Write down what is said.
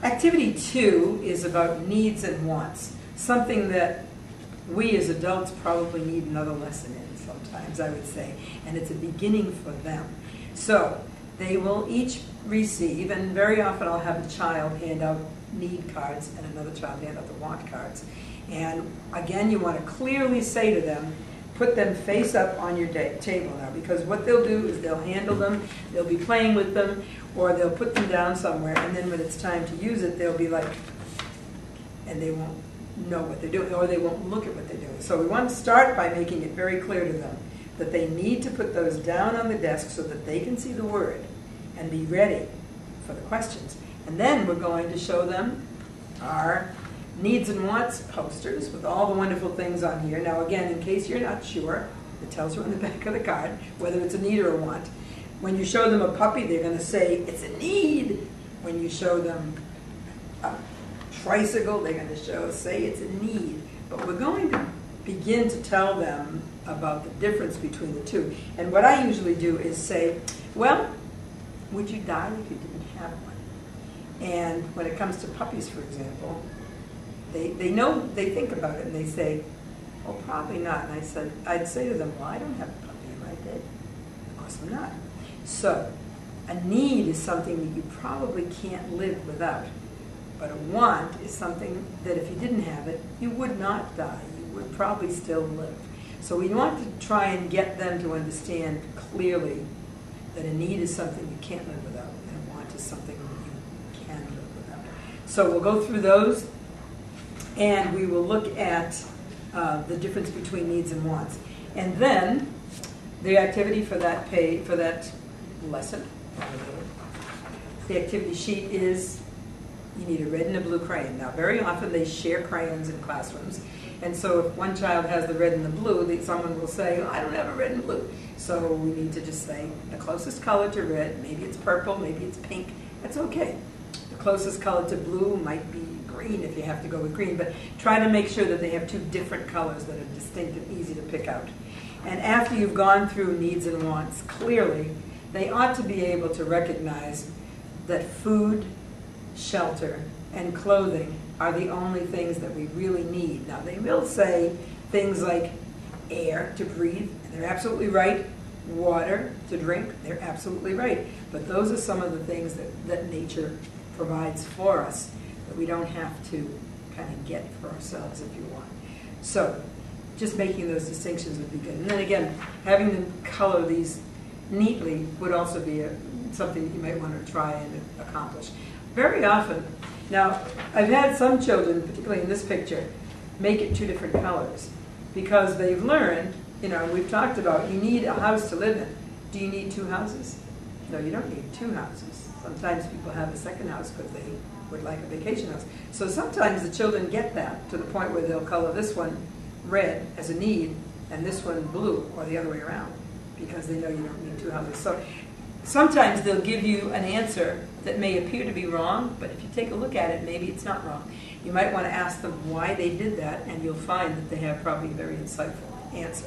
Activity 2 is about needs and wants, something that we as adults probably need another lesson in sometimes, I would say, and it's a beginning for them. So they will each receive, and very often I'll have a child hand out need cards and another child hand out the want cards. And again, you want to clearly say to them, put them face up on your table now, because what they'll do is they'll handle them, they'll be playing with them, or they'll put them down somewhere, and then when it's time to use it, they'll be like, and they won't know what they're doing, or they won't look at what they're doing. So we want to start by making it very clear to them that they need to put those down on the desk so that they can see the word and be ready for the questions. And then we're going to show them our needs and wants posters with all the wonderful things on here. Now again, in case you're not sure, it tells you on the back of the card whether it's a need or a want. When you show them a puppy, they're going to say, it's a need. When you show them a tricycle, they're going to say it's a need. But we're going to begin to tell them about the difference between the two. And what I usually do is say, well, would you die if you didn't have one? And when it comes to puppies, for example, they know, they think about it and they say, oh, probably not. And I'd say to them, well, I don't have a puppy, am I dead? Of course I'm not. So a need is something that you probably can't live without. But a want is something that if you didn't have it, you would not die. You would probably still live. So we want to try and get them to understand clearly that a need is something you can't live without, and a want is something that you can live without. So we'll go through those, and we will look at the difference between needs and wants. And then the activity for that lesson, the activity sheet is you need a red and a blue crayon. Now very often they share crayons in classrooms, and so if one child has the red and the blue, someone will say, oh, I don't have a red and blue. So we need to just say the closest color to red, maybe it's purple, maybe it's pink, that's okay. The closest color to blue might be green if you have to go with green, but try to make sure that they have two different colors that are distinct and easy to pick out. And after you've gone through needs and wants, clearly, they ought to be able to recognize that food, shelter, and clothing are the only things that we really need. Now, they will say things like air to breathe, and they're absolutely right. Water to drink, they're absolutely right. But those are some of the things that nature provides for us that we don't have to kind of get for ourselves if you want. So just making those distinctions would be good. And then again, having them color these neatly would also be something that you might want to try and accomplish. Very often, now I've had some children, particularly in this picture, make it two different colors because they've learned, you know, we've talked about you need a house to live in. Do you need two houses? No, you don't need two houses. Sometimes people have a second house because they would like a vacation house. So sometimes the children get that to the point where they'll color this one red as a need and this one blue, or the other way around, because they know you don't need two houses. So sometimes they'll give you an answer that may appear to be wrong, but if you take a look at it, maybe it's not wrong. You might want to ask them why they did that, and you'll find that they have probably a very insightful answer.